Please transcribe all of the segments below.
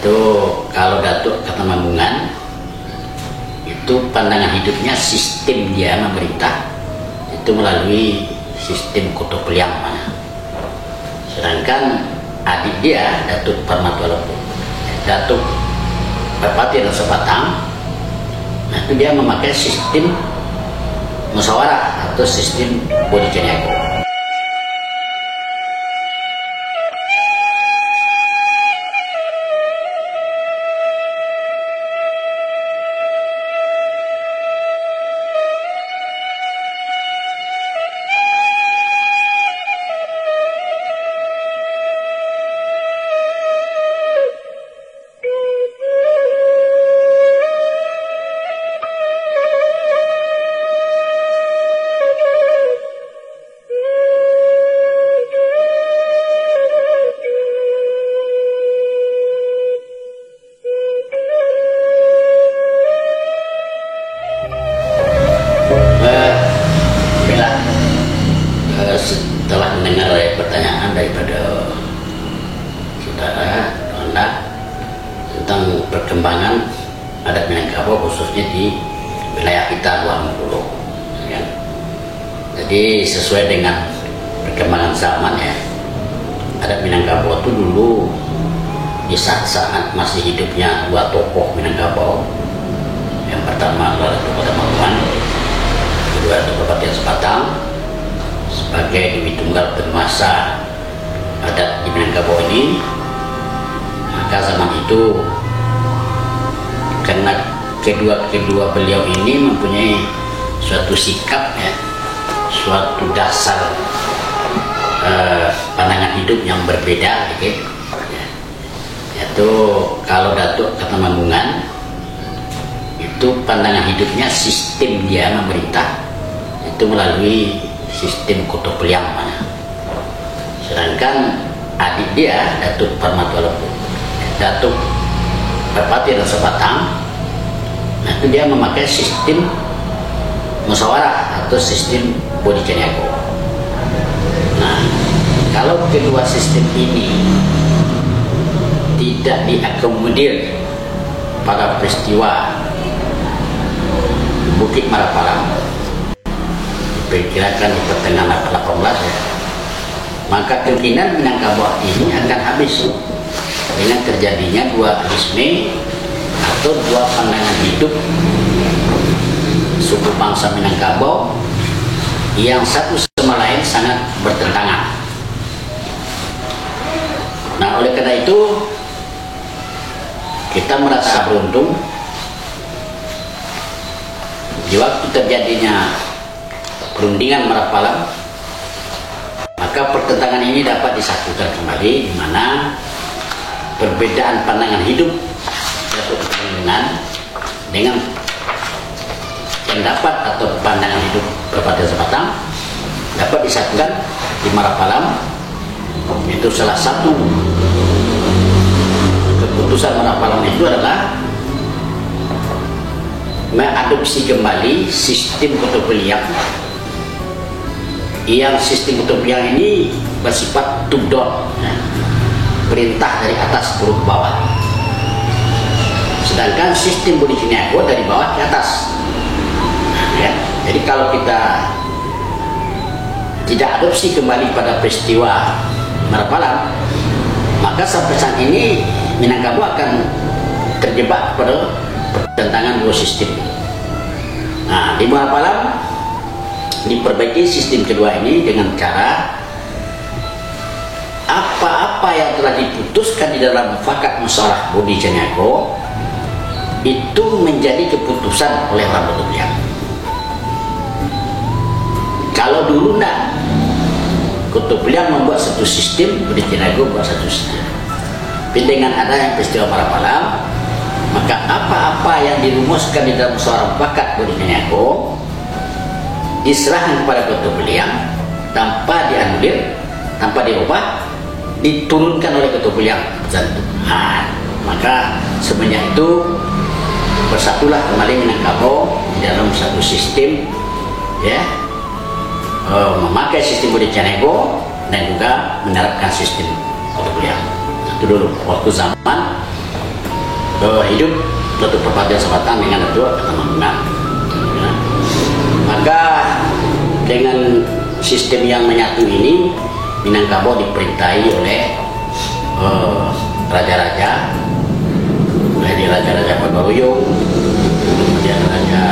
Yaitu kalau Datuk Ketemanggungan itu pandangan hidupnya sistem dia memerintah itu melalui sistem Koto Peliang. Sedangkan adik dia Datuk Parmatualapu, Datuk Bupati Rasa Batang, nah itu dia memakai sistem musyawarah atau sistem Bodi Caniago. Setelah mendengar pertanyaan daripada saudara Anda tentang perkembangan adat Minangkabau khususnya di wilayah kita Luar Pulau, ya. Jadi sesuai dengan perkembangan zaman, ya, adat Minangkabau itu dulu di saat masih hidupnya dua tokoh Minangkabau. Yang pertama adalah Datuk Ketemanggungan, kedua Datuk Bupati Rasa Batang sebagai Dewi Tunggal penguasa adat di Minangkabau ini. Maka zaman itu karena kedua beliau ini mempunyai suatu sikap, ya, suatu dasar pandangan hidup yang berbeda, gitu, ya. Yaitu kalau Datuk Ketemanggungan itu pandangan hidupnya sistem dia memerintah itu melalui sistem Koto Peliang. Sedangkan adik dia Datuk Parmatualapu, Datuk Bupati Rasa Batang, nah itu dia memakai sistem musyawarah atau sistem Bodi Caniago. Nah, kalau kedua sistem ini tidak diakomodir pada peristiwa Bukit Marapalang, diperkirakan di pertengahan abad 18, ya, maka kemungkinan Minangkabau ini akan habis dengan terjadinya dua dualisme atau dua pandangan hidup suku bangsa Minangkabau yang satu sama lain sangat bertentangan. Nah, oleh karena itu kita merasa beruntung di waktu terjadinya perundingan Marapalang, maka pertentangan ini dapat disatukan kembali, di mana perbedaan pandangan hidup Datuk Ketemanggungan dengan pendapat atau pandangan hidup Bupati Rasa Batang dapat disatukan di Marapalang. Itu salah satu keputusan Marapalang itu adalah mengadopsi kembali sistem Koto Peliang, yang sistem Koto Peliang ini bersifat top down, ya, perintah dari atas turun ke bawah. Sedangkan sistem Bodi Caniago dari bawah ke atas, ya. Jadi kalau kita tidak adopsi kembali pada peristiwa Marapalang, maka sampai saat ini Minangkabau akan terjebak pada pertentangan dua sistem. Nah, di Marapalang diperbaiki sistem kedua ini dengan cara apa-apa yang telah diputuskan di dalam mufakat musyawarah Bodi Caniago itu menjadi keputusan oleh orang Koto Peliang. Kalau dulu enggak, Koto Peliang membuat satu sistem, Bodi Caniago membuat satu sistem. Tapi dengan adanya peristiwa Marapalang, maka apa-apa yang dirumuskan di dalam musyawarah mufakat Bodi Caniago diserahkan kepada Koto Peliang tanpa dianulir, tanpa dirubah, diturunkan oleh Koto Peliang. Maka semenjak itu bersatulah kembali Minangkabau di dalam satu sistem, ya, memakai sistem Bodi Caniago dan juga menerapkan sistem Koto Peliang. Itu dulu waktu zaman hidup suatu perpaduan sabatan dengan dua ketenangan. Maka dengan sistem yang menyatu ini, Minangkabau diperintahi oleh raja-raja, dari raja-raja Pagaruyung, kemudian raja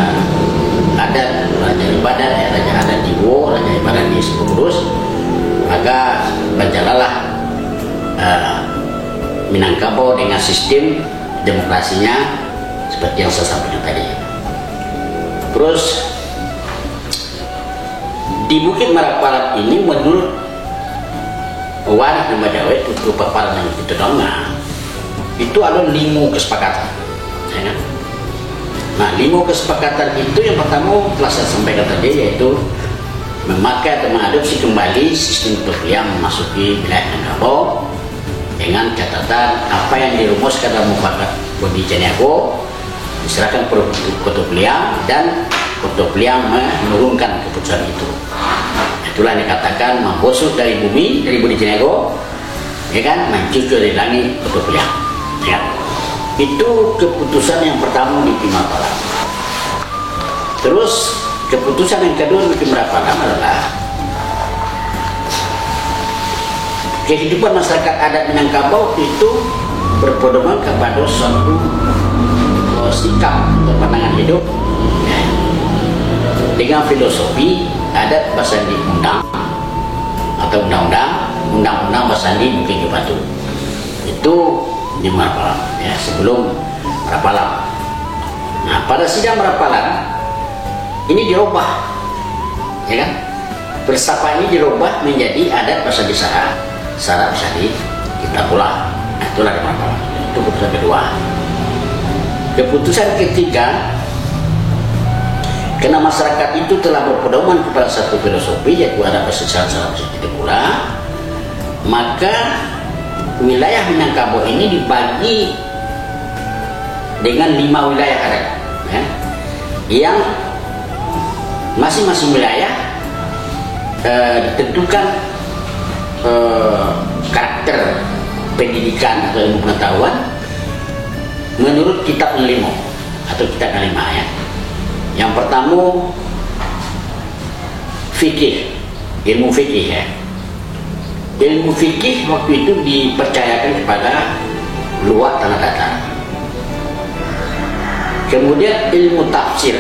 adat, raja ibadat, raja adat di Wo, raja ibadat di Sekurus. Maka berjalanlah Minangkabau dengan sistem demokrasinya seperti yang saya sampaikan tadi. Terus di Bukit Marapalat ini menurut waris nama Jawa itu paparan yang kita dongeng itu ada 5 kesepakatan, ya kan? Nah, 5 kesepakatan itu yang pertama telah saya sampaikan tadi, yaitu memakai atau mengadopsi kembali sistem perkuliahan memasuki wilayah Minangkabau dengan catatan apa yang dirumuskan dalam mufakat Bodi Caniago diserahkan ke Kota Beliang dan Kota Beliang menurunkan keputusan itu. Itulah yang dikatakan membusuk dari bumi, dari Bodi Caniago, ya kan, mencucur dari langit Kota Beliang, ya. Itu keputusan yang pertama di Marapalat. Terus keputusan yang kedua di Marapalat adalah kehidupan masyarakat adat Minangkabau itu berpedoman kepada suatu sikap atau pandangan hidup, ya, dengan filosofi adat Basandi Undang atau undang-undang Basandi Bukit Batu. Itu di Marapalat, ya, sebelum Marapalat. Nah, pada sidang Marapalat ini dirubah, ya kan? Filsafat ini dirubah menjadi adat Basandi Sara Basandi kita pula. Nah, itulah di Marapalat. Itu keputusan kedua. Keputusan ketiga, karena masyarakat itu telah berpedoman kepada satu filosofi, yaitu adat Basandi Sara kita pula, maka wilayah Minangkabau ini dibagi dengan 5 wilayah adat, ya, yang masing-masing wilayah ditentukan karakter pendidikan atau ilmu pengetahuan menurut kitab 5 atau kitab 5, ya. Yang pertama fikih, ilmu fikih, ya. Ilmu fikih waktu itu dipercayakan kepada luar tanah datar. Kemudian ilmu tafsir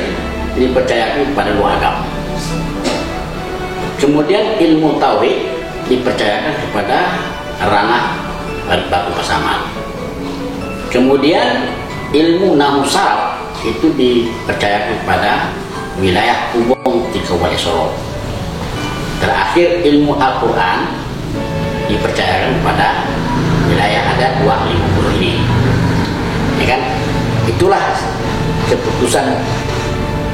dipercayakan kepada luar agama. Kemudian ilmu tauhid dipercayakan kepada ranah batu pasaman. Kemudian ilmu nahwu saraf itu dipercayakan kepada wilayah Kubong Tikawali Solo. Terakhir ilmu Al-Quran dipercayakan kepada wilayah adat Wah 50 ini, ya kan? Itulah keputusan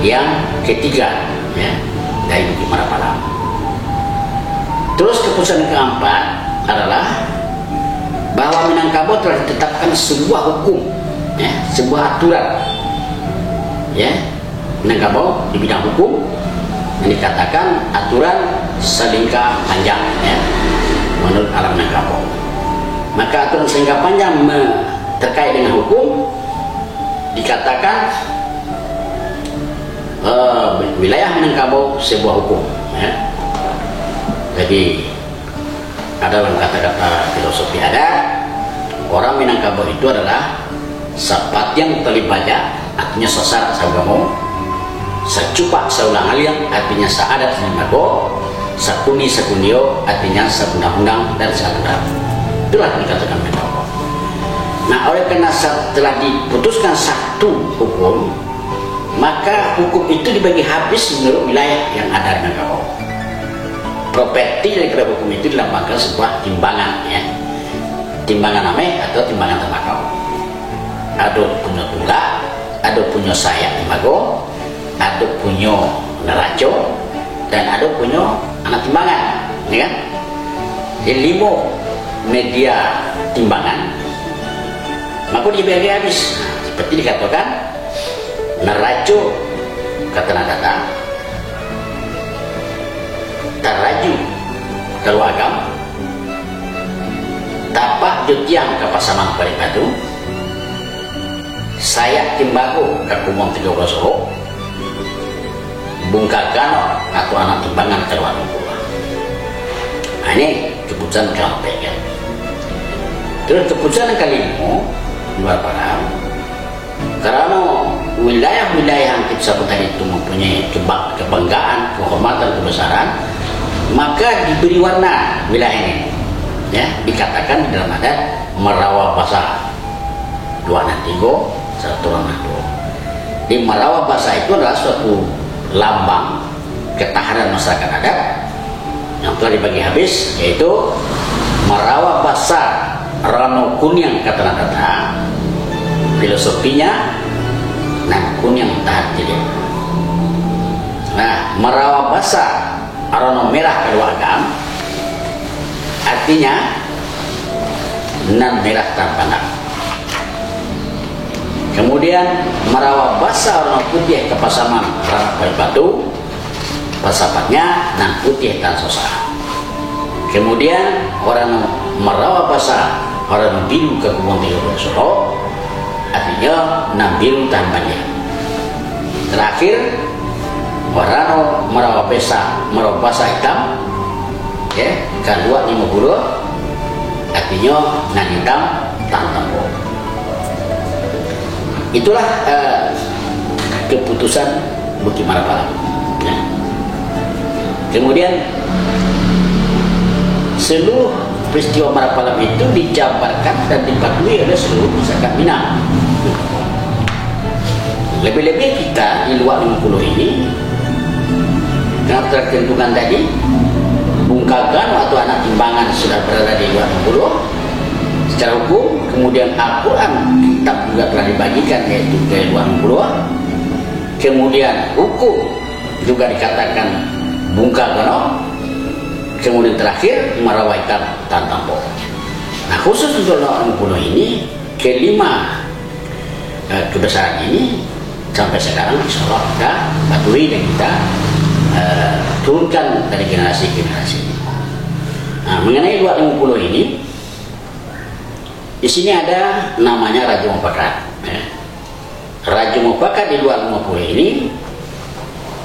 yang ketiga, ya, dari Bukit Marapalat. Terus keputusan yang keempat adalah bahwa Minangkabau telah ditetapkan sebuah hukum, ya, sebuah aturan, ya, Minangkabau di bidang hukum yang dikatakan aturan selingkah panjang, ya, menurut alam Minangkabau. Maka aturan selingkah panjang terkait dengan hukum dikatakan wilayah Minangkabau sebuah hukum, ya. Jadi ada dalam kata-kata filosofi adat, orang Minangkabau itu adalah sapatyang talibaja, artinya sasar sagamo, sacupak saulang aliang, artinya saadat sinimago, sakuni sakunio, artinya sakundang-undang dan sakundang. Itulah dikatakan Minangkabau. Nah, oleh karena telah diputuskan satu hukum, maka hukum itu dibagi habis menurut wilayah yang ada di Minangkabau. Properti dari hukum itu dilambangkan sebuah timbangan, ya, timbangan ame atau timbangan tembakau. Ada punya tunggak, ada punya sayap tembago, ada punya neraco, dan ada punya anak timbangan, ya kan? Jadi 5 media timbangan, maka dibagi habis. Seperti dikatakan neraco kata nadata, taraju kalau agam, tapak jutiang ke pasaman balik batu, Sayak Timbago Kakumong 13 Solo, Bungkagano atau anak timbangan keluar pula. Nah, ini keputusan KMP kan. Terus keputusan yang kelima luar pada karena wilayah-wilayah yang kita sebutkan itu mempunyai kebanggaan, kehormatan, kebesaran, maka diberi warna wilayah ini. Ya, dikatakan di dalam adat Marawa Basa 263 1 Di Marawa Basa itu adalah suatu lambang ketahanan masyarakat adat yang telah dibagi habis, yaitu Marawa Basa Rano Kunyang kata kata filosofinya nan kunyang tahan jadi. Nah, Marawa Basa Rano merah kedua agam artinya nan merah tanpa nak. Kemudian Marawa Basa Rano putih kepasaman Rana Batu pasapannya nan putih tan sosa. Kemudian orang Marawa Basa orang biru ke Kumong 13 Solo artinya nan biru tan banyak. Terakhir orang Marawa Basa hitam ya kedua 50 artinya nan hitam tan tampo. Itulah keputusan Bukit Marapalam ya. Kemudian seluruh peristiwa Marapalam itu dijabarkan dan dipatuhi oleh seluruh masyarakat Minang. Lebih-lebih kita di luar 50 ini yang tertentukan tadi Bungkagan atau anak timbangan sudah berada di luar 50 secara hukum, kemudian Al-Quran kitab juga telah dibagikan yaitu ke luar 50, kemudian hukum juga dikatakan Bungkagan, kemudian terakhir Marawa Hitam tan tampo. Nah, khusus untuk luar 50 ini kelima kebesaran ini sampai sekarang insya Allah kita patuhi dan kita turunkan dari generasi ke generasi. Nah, mengenai luar 50 ini, di sini ada namanya Raja Mufakat. Ya. Raja Mufakat di luar 50 ini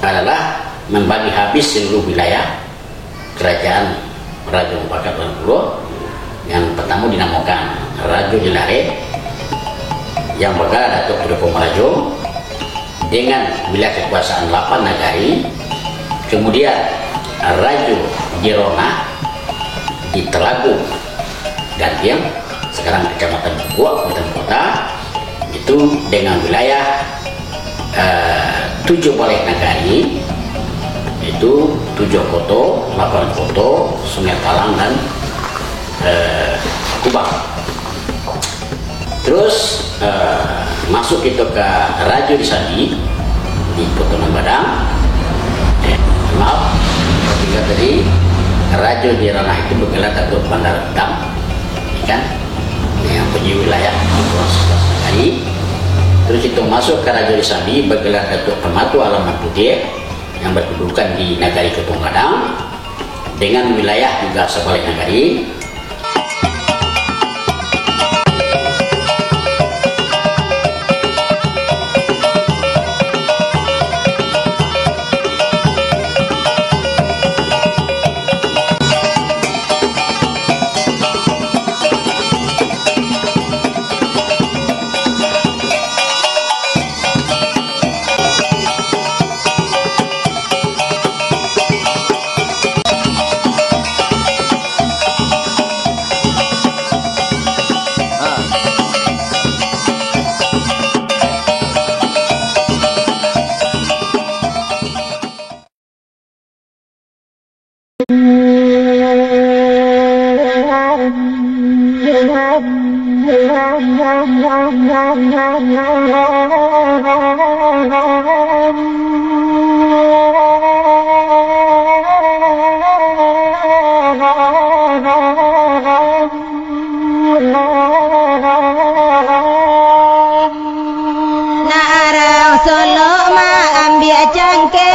adalah membagi habis seluruh wilayah kerajaan Raja Mufakat 20 yang pertama dinamakan Raja Jelare yang berada Datuk Doko Marajo dengan wilayah kekuasaan 8 nagari. Kemudian Raja Jerona di Telagu Gantiang sekarang Kecamatan Buak, Kabupaten Kota, itu dengan wilayah 7 balai nagari, itu 7 koto, 8 koto, Sungai Talang dan Kubang. Terus masuk itu ke Raja di Sandi di Potongan Badang. Maaf, ketika tadi Raja di Ranah itu bergelar Datuk Bandar Hitam, kan? Yang punya wilayah di terus itu masuk ke Raja di Sandi bergelar Datuk Pematu Alaman Putih yang berkedudukan di Nagari Ketong Gadang dengan wilayah juga sebalik nagari.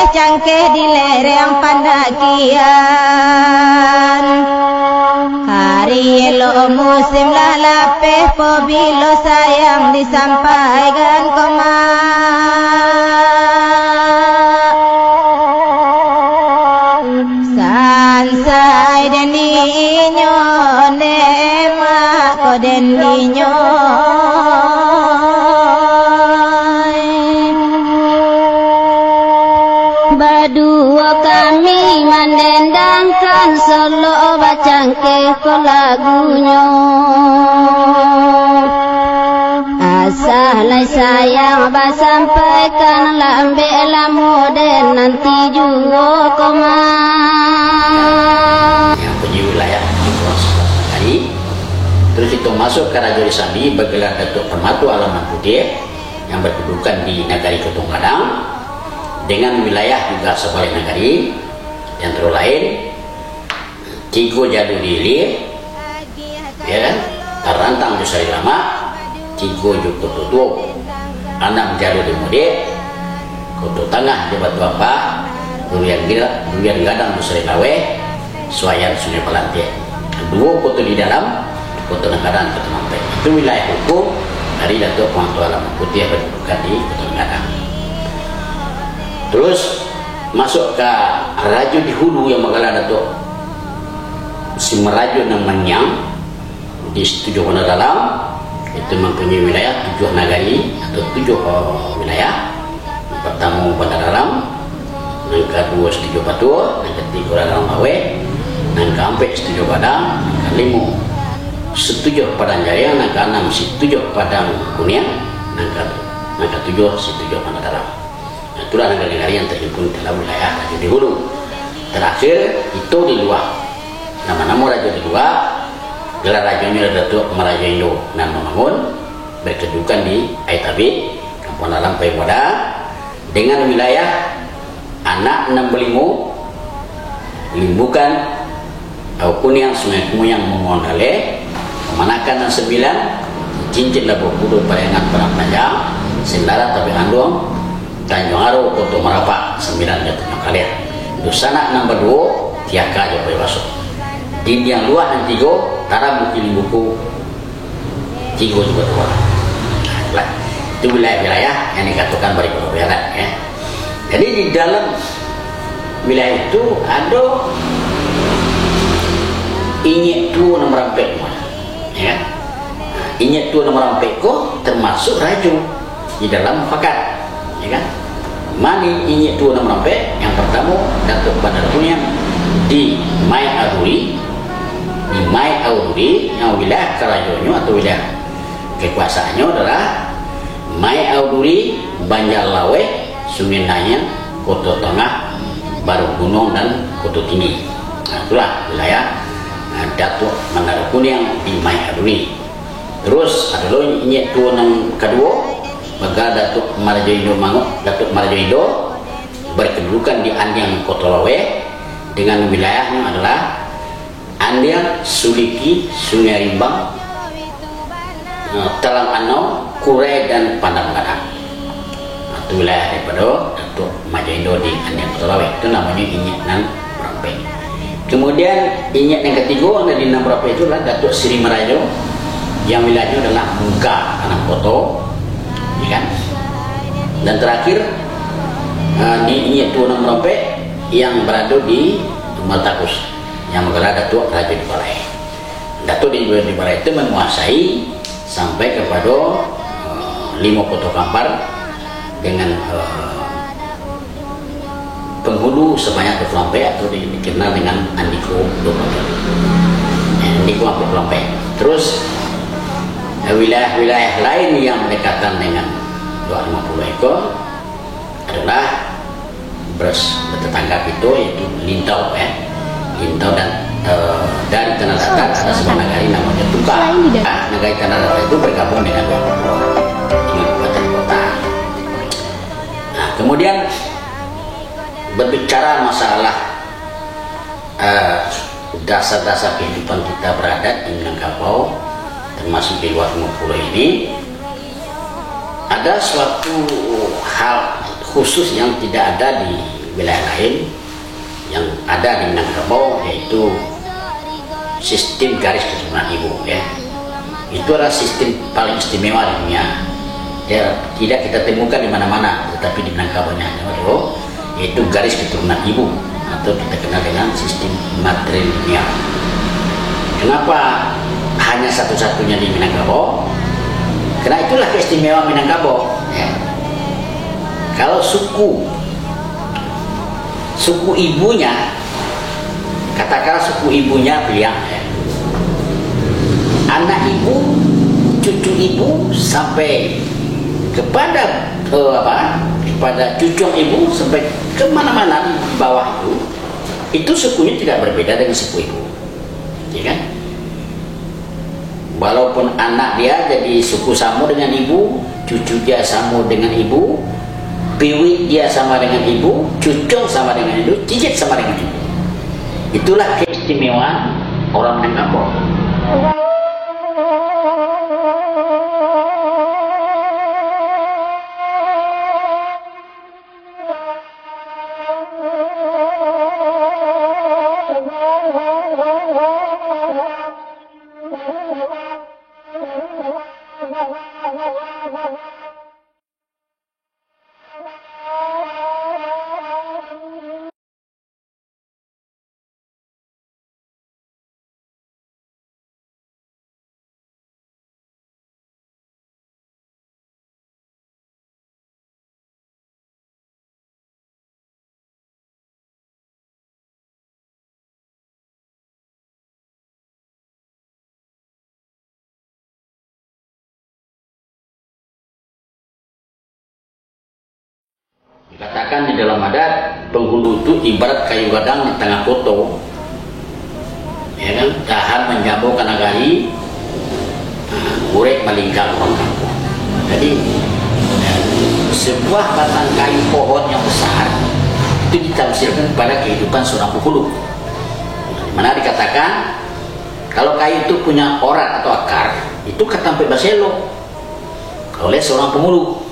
Cangkeh di lereng Pandakian, hari Bilo musim lah lapeh po bilo sayang disampaikan koma. Sansai den dinyo nema ko den dinyo. Berdua kami mendendangkan solo bacangke ko lagunya. Asalai sayang basampaikan lambe lamoden nanti juga koma. Yang punya wilayah di Pulau Sebelas Nagari. Terus itu masuk ke Raja Sambi bergelar Datuk Permatu Alaman Putih yang berkedudukan di Nagari Ketong Kadang dengan wilayah juga Sebalai Nagari yang terus lain Tigo Jadu di Ilir, ya kan? Tarantang di Sari Lama, Tigo Joko Tutup, Anam Jadu di Mude, Koto Tengah di Batu Apa, Durian Gadang di Sari Lawe, Suayan Sungai Pelantik. Dua Koto di dalam, Koto Nagaran Koto Nampai. Itu wilayah hukum dari Datuk Permatu Alaman Putih yang berkedudukan di Koto Nagaran. Terus masuk ke Raja di Hulu yang mengalah Datuk si Merajo namanya di 7 Wana Dalam. Itu mempunyai wilayah 7 nagari atau 7 wilayah. Yang pertama Wana Dalam, yang kedua Setuju Batu, yang ketiga Dalam Awe, yang keempat Setuju Padang, yang kelima Setuju Padang Jaya, yang keenam Setuju Padang Kuning, yang ketujuh Setuju Wana Dalam. Itulah negara-negara yang terhimpun dalam wilayah Raja di Hulu. Terakhir itu di luar. Nama-nama Raja di luar, gelar rajanya Datuk Meraja Indo dan Membangun, berkedudukan di Aitabi, Kampung Dalam Paiwada, dengan wilayah anak 65, Limbukan, Kuniang, Sungai Kumuyang, Mongondale, Pemanakan dan 9, Cincin Labuh Kudu, Parengan, Perang Panjang, Sendara Tapi Andong, Tanjung Aru, Koto Merapak, 9 Jatuh Kalian. Dusana nomor 2, Tiaka Jokowi Masuk. Di yang luar dan 3, Tara Buki Limbuku, 3 juga tua. Nah, itu wilayah-wilayah yang dikatakan bari Barat, ya. Jadi di dalam wilayah itu ada inyek tu nomor rampek, ya. Inyek tu nomor rampek ko termasuk raju di dalam fakat. Ya kan? Mani ini tu nama rampek. Yang pertama Datuk Bandar Kuning di Mai Aruri, di Mai Aruri yang wilayah kerajaannya atau wilayah kekuasaannya adalah Mai Aruri, Banjar Lawe, Sungai Nanyang, Koto Tengah, Baru Gunung dan Koto Tinggi. Nah, itulah wilayah Datuk Bandar Kuning di Mai Aruri. Terus ada lagi ini tu yang kedua. Maka Datuk Meraja Indo Datuk Meraja Indo berkedudukan di Andiang Kotolawe dengan wilayahnya adalah Andiang, Suliki, Sungai Rimbang, Telang Anau, Kurai dan Pandang Gadang. Itu wilayah daripada Datuk Meraja Indo di Andiang Kotolawe. Itu namanya Inyek Nan Merampek. Kemudian Inyek yang ketiga yang di Nan Merampek itu adalah Datuk Sri Merajo yang wilayahnya adalah Muka Tanah Koto. Kan? Dan terakhir ini itu nomor rampek yang berada di Matakus yang menggelar Datuk Raja di Balai. Datuk di Balai itu menguasai sampai kepada 5 kota Kampar dengan penghulu sebanyak 20 rampek atau dikenal dengan Andiko 20 rampek. Terus wilayah-wilayah lain yang berdekatan dengan 250 ekor adalah bertetangga itu yaitu Lintau, ya. Lintau dan dari Tanah Datar ada sebuah negari namanya Tuka. Negari Tanah Datar itu bergabung dengan 20 kabupaten kota. Nah, kemudian berbicara masalah dasar-dasar kehidupan kita beradat di Minangkabau, termasuk di luar 50 ini, ada suatu hal khusus yang tidak ada di wilayah lain yang ada di Minangkabau, yaitu sistem garis keturunan ibu ya. Itu adalah sistem paling istimewa di dunia. Ya, tidak kita temukan di mana-mana, tetapi di Minangkabau yaitu garis keturunan ibu atau kita kenal dengan sistem matrilineal. Kenapa hanya satu-satunya di Minangkabau? Karena itulah keistimewaan Minangkabau. Ya. Kalau suku ibunya, katakanlah suku ibunya Beliang, ya. Anak ibu, cucu ibu sampai kepada kepada cucu ibu sampai kemana-mana di bawah itu sukunya tidak berbeda dengan suku ibu, ya kan? Walaupun anak dia jadi suku sama dengan ibu, cucu dia sama dengan ibu, piwi dia sama dengan ibu, cucung sama dengan ibu, cicit sama dengan ibu. Itulah keistimewaan orang Minangkabau. Dikatakan di dalam adat, penghulu itu ibarat kayu gadang di tengah koto, ya kan? Tahan menjabau kana gali, urek melingkar orang kampung. Jadi sebuah batang kayu pohon yang besar itu ditafsirkan pada kehidupan seorang penghulu. Mana dikatakan kalau kayu itu punya orat atau akar, itu katampe baselo oleh seorang penghulu.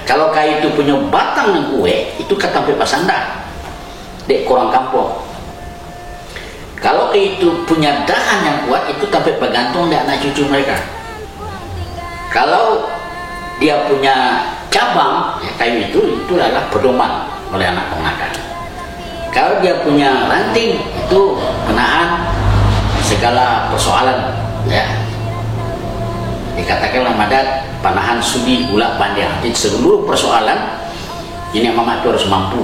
Kalau kayu itu punya batang dan kue, itu katampe pasanda dek korang kampung. Kalau kayu itu punya dahan yang kuat, itu tampe pegantung dek anak cucu mereka. Kalau dia punya cabang, ya, kayu itu adalah pedoman oleh anak keponakan. Kalau dia punya ranting, itu menahan segala persoalan, ya. Dikatakan dalam adat panahan sudi gula pandian. Jadi seluruh persoalan ini mama itu harus mampu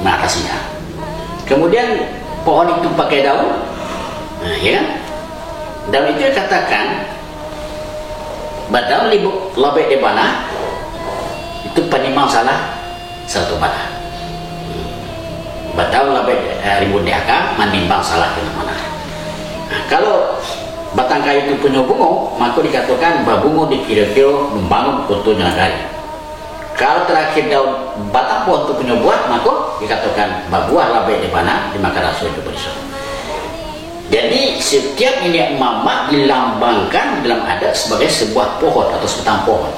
mengatasinya. Kemudian pohon itu pakai daun, nah, ya kan? Daun itu dikatakan badaun lebih di bana itu penimang salah satu bana. Badaun lebih ribut diaka menimbang salah kena mana. Nah, kalau batang kayu itu punya bungo, maka dikatakan babungo dikira-kira membangun kotonya negari. Kalau terakhir daun batang pohon itu punya buah, maka dikatakan babuah lebih di mana dimakan rasul itu berisau. Jadi setiap ini mama dilambangkan dalam adat sebagai sebuah pohon atau sebatang pohon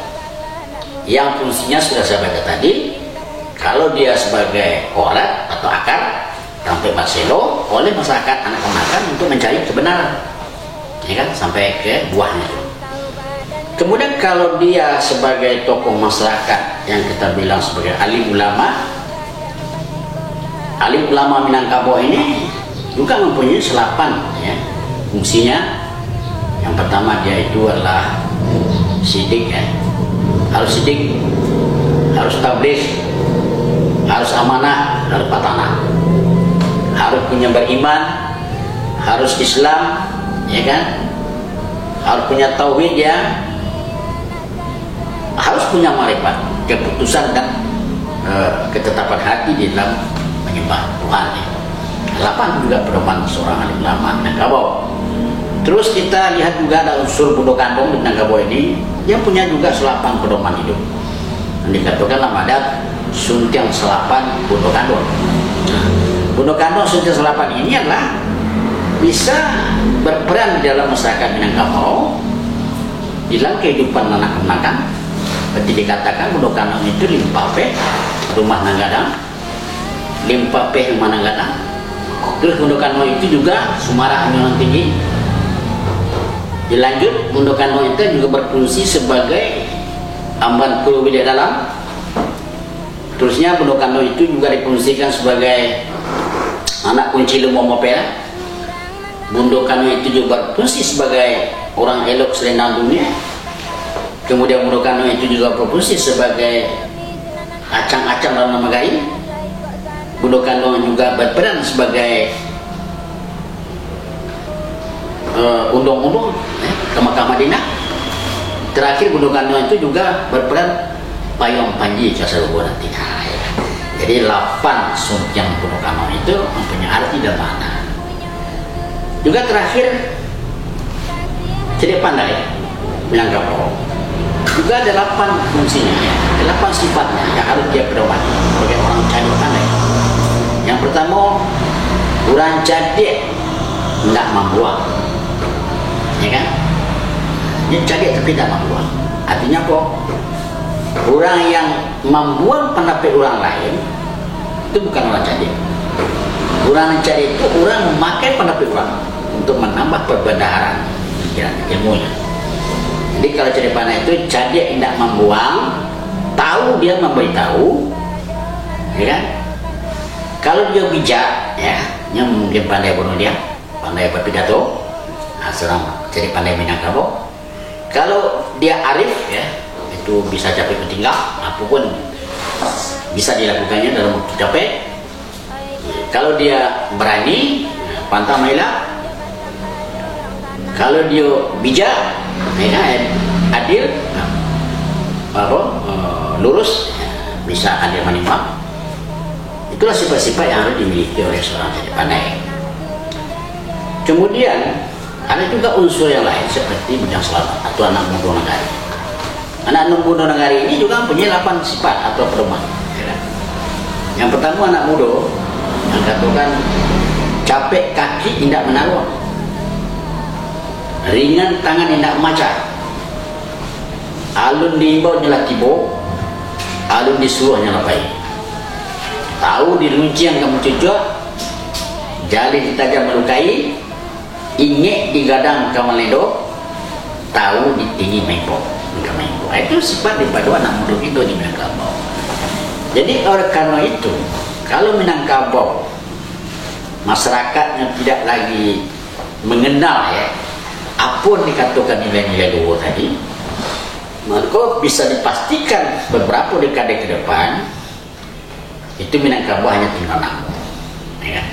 yang fungsinya sudah saya baca tadi. Kalau dia sebagai orat atau akar sampai baselo oleh masyarakat anak keponakan untuk mencari kebenaran, ya kan, sampai ke buahnya. Kemudian kalau dia sebagai tokoh masyarakat yang kita bilang sebagai alim ulama Minangkabau ini juga mempunyai 8 ya, fungsinya. Yang pertama dia itu adalah sidik, ya. Harus sidik, harus tabligh, harus amanah, harus patanah, harus punya beriman, harus Islam, ya kan, harus punya tauhid, ya, harus punya marifat, keputusan dan ketetapan hati di dalam menyembah Tuhan, ya. 8 juga pedoman seorang alim ulama Minangkabau. Terus kita lihat juga ada unsur Bondo Kandung di Minangkabau ini, dia punya juga 8 pedoman hidup. Dikatakan dalam adat Suntiang Selapan Bondo Kandung. Bondo Kandung Suntiang Selapan ini adalah bisa berperan di dalam masyarakat Minangkabau di dalam kehidupan anak keponakan. Seperti dikatakan Bondo Kandung itu limpape rumah nanggadang, limpape rumah nanggadang, Terus Gundukan itu juga Sumarah Gunung Tinggi. Dilanjut Gundukan itu juga berfungsi sebagai amban pulau bilik dalam. Terusnya Gundukan itu juga difungsikan sebagai anak kunci Lumomopel. Gundukan itu juga berfungsi sebagai orang elok selendang dunia. Kemudian Gundukan itu juga berfungsi sebagai acang-acang dalam nama gaib. Gundukan juga berperan sebagai undang-undang ke Makkah Madinah. Terakhir Gundukan itu juga berperan payung panji jasa luhur nanti. Jadi 8 suntiang Gundukan itu mempunyai arti dan makna. Juga terakhir jadi pandai Minangkabau. Juga ada 8 fungsinya, 8 sifatnya yang harus dia pedomani sebagai orang cadi pandai. Yang pertama, orang cadi tidak membuang, ya kan? Dia cadi tapi tidak membuang. Artinya apa? Orang yang membuang pendapat orang lain itu bukan orang cadi. Orang cadi itu orang memakai pendapat orang untuk menambah perbendaharaan pikiran ilmunya. Jadi kalau cadi pandai itu cadi tidak membuang, tahu dia memberitahu, ya kan? Kalau dia bijak, ya, yang mungkin pandai bunuh dia, pandai berpidato, serang jadi pandai Minangkabau. Kalau dia arif, ya, itu bisa capai ketinggal, apapun bisa dilakukannya dalam waktu capai. Kalau dia berani, pantang mengelak. Kalau dia bijak, ya, adil, lurus, bisa adil menimbang. Itulah sifat-sifat yang harus dimiliki oleh seorang cadi pandai. Kemudian ada juga unsur yang lain seperti bujang selamat atau anak muda nagari. Anak muda nagari ini juga punya 8 sifat atau pedoman. Yang pertama anak muda yang katakan capek kaki tidak menaruh, ringan tangan tidak maca, alun diimbau nyala tibo, alun disuruh nyala pai. Tahu diluncian kamu cucuk, jali ditajam melukai, ingek digadang kamu ledo, tahu ditinggi mengko. Itu sifat daripada anak muda itu di Minangkabau. Jadi oleh karena itu, kalau Minangkabau masyarakatnya tidak lagi mengenal, ya, apa dikatakan nilai-nilai luhur tadi, maka bisa dipastikan beberapa dekade ke depan itu Minangkabau hanya tinggal nama, ya.